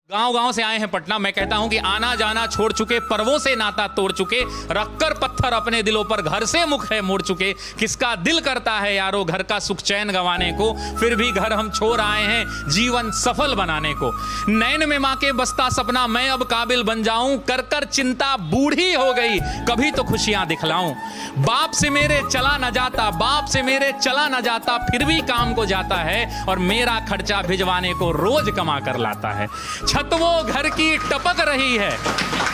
गांव गांव से आए हैं पटना। मैं कहता हूं कि आना जाना छोड़ चुके, पर्वों से नाता तोड़ चुके, रखकर पत्थर अपने दिलों पर घर से मुख है मोड़ चुके। किसका दिल करता है यारो घर का सुख चैन गंवाने को, फिर भी घर हम छोड़ आए हैं जीवन सफल बनाने को। नैन में मां के बसता सपना मैं अब काबिल बन जाऊं, कर कर चिंता बूढ़ी हो गई कभी तो खुशियां दिखलाऊं। बाप से मेरे चला न जाता, बाप से मेरे चला न जाता, फिर भी काम को जाता है और मेरा खर्चा भिजवाने को रोज कमा कर लाता है। छत वो घर की टपक रही है,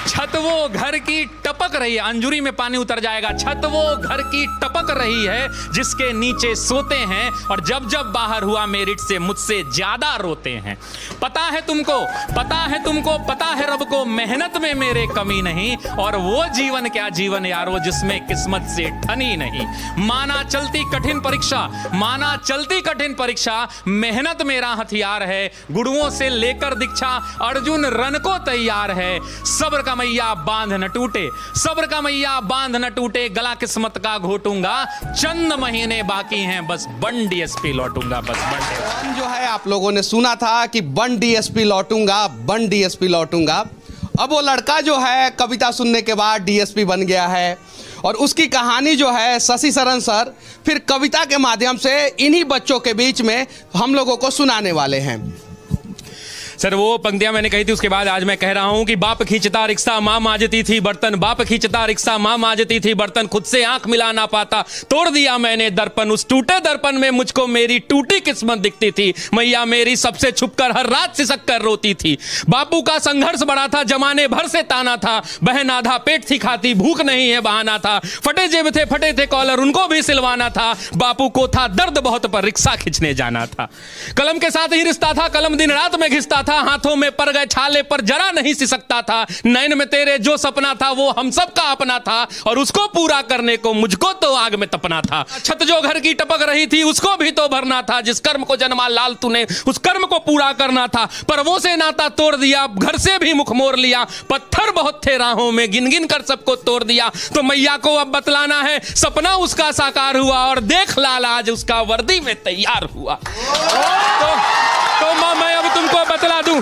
छत वो घर की टपक रही है, अंजुरी में पानी उतर जाएगा। छत वो घर की टपक रही है जिसके नीचे सोते हैं और जब जब बाहर हुआ मेरिट से मुझसे ज्यादा रोते हैं। पता है तुमको, पता है तुमको, पता है रब को मेहनत में मेरे कमी नहीं, और वो जीवन क्या जीवन यारो जिसमें किस्मत से ठनी नहीं। माना चलती कठिन परीक्षा, माना चलती कठिन परीक्षा, मेहनत मेरा हथियार है, गुरुओं से लेकर दीक्षा अर्जुन रन को तैयार है। सब्र का मैया बांध न टूटे, सब्र का मैया बांध न टूटे, गला किस्मत का घोटूंगा, चंद महीने बाकी हैं बस बन डीएसपी लौटूंगा, बस बन। जो है आप लोगों ने सुना था कि बन डीएसपी लौटूंगा, बन डीएसपी लौटूंगा। अब वो लड़का जो है कविता सुनने के बाद डीएसपी बन गया है और उसकी कहानी जो है शशि शरण सर फिर कविता के माध्यम से इन्हीं बच्चों के बीच में हम लोगों को सुनाने वाले हैं। सर वो पंक्तियां मैंने कही थी, उसके बाद आज मैं कह रहा हूं कि बाप खींचता रिक्शा मां मांजती थी बर्तन, बाप खींचता रिक्शा मां मांजती थी बर्तन, खुद से आंख मिला ना पाता तोड़ दिया मैंने दर्पण, उस टूटे दर्पण में मुझको मेरी टूटी किस्मत दिखती थी, मैया मेरी सबसे छुपकर हर रात सिसक कर रोती थी। बापू का संघर्ष बड़ा था, जमाने भर से ताना था, बहन आधा पेट थी खाती, भूख नहीं है बहाना था, फटे जेब थे फटे थे कॉलर उनको भी सिलवाना था, बापू को था दर्द बहुत पर रिक्शा खींचने जाना था। कलम के साथ ही रिश्ता था, कलम दिन रात में घिसता था, हाथों में पड़ गए छाले पर जरा नहीं सिसकता था, नैन में तेरे जो सपना था वो हम सब का अपना था और उसको पूरा करने को मुझको तो आग में तपना था। छत जो घर की टपक रही थी उसको भी तो भरना था, जिस कर्म को जन्मा लाल तूने उस कर्म को पूरा करना था, पर वो से नाता तोड़ दिया, घर से भी मुख मोड़ लिया, पत्थर बहुत थे राहों में गिन गिन कर सबको तोड़ दिया। तो मैया को अब बतलाना है सपना उसका साकार हुआ और देख लाल आज उसका वर्दी में तैयार हुआ। तो मां मैं अब तुमको बतला दूं,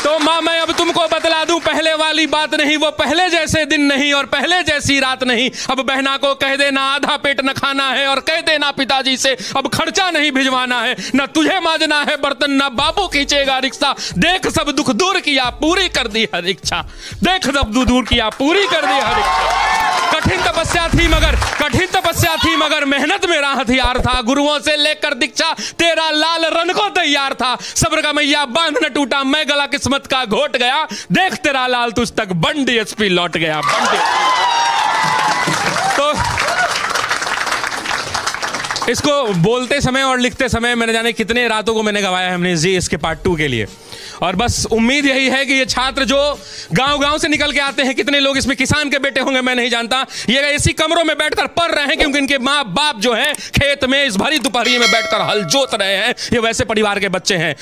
तो मां मैं अब तुमको बतला दूं, पहले वाली बात नहीं, वो पहले जैसे दिन नहीं और पहले जैसी रात नहीं। अब बहना को कह देना आधा पेट न खाना है और कह देना पिताजी से अब खर्चा नहीं भिजवाना है, न तुझे मांजना है बर्तन न बापू खींचेगा रिक्शा, देख सब दुख दूर किया पूरी कर दी हर इच्छा, देख सब दुख दूर किया पूरी कर दी हर इच्छा। कठिन तपस्या थी मगर, कठिन तपस्या थी मगर मेहनत मेरा हथियार था, गुरुओं से लेकर दीक्षा तेरा लाल रन को तैयार था, सब्र का मैया बांध न टूटा मैं गला किस्मत का घोट गया, देख तेरा लाल तुझ तक बन डीएसपी लौट गया। तो इसको बोलते समय और लिखते समय मैंने जाने कितने रातों को मैंने गवाया है हमने जी इसके पार्ट 2 के लिए। और बस उम्मीद यही है कि ये छात्र जो गांव-गांव से निकल के आते हैं, कितने लोग इसमें किसान के बेटे होंगे मैं नहीं जानता, ये इसी कमरों में बैठकर पढ़ रहे हैं क्योंकि इनके माँ बाप जो हैं खेत में इस भरी दोपहरी में बैठकर हल जोत रहे हैं, ये वैसे परिवार के बच्चे हैं।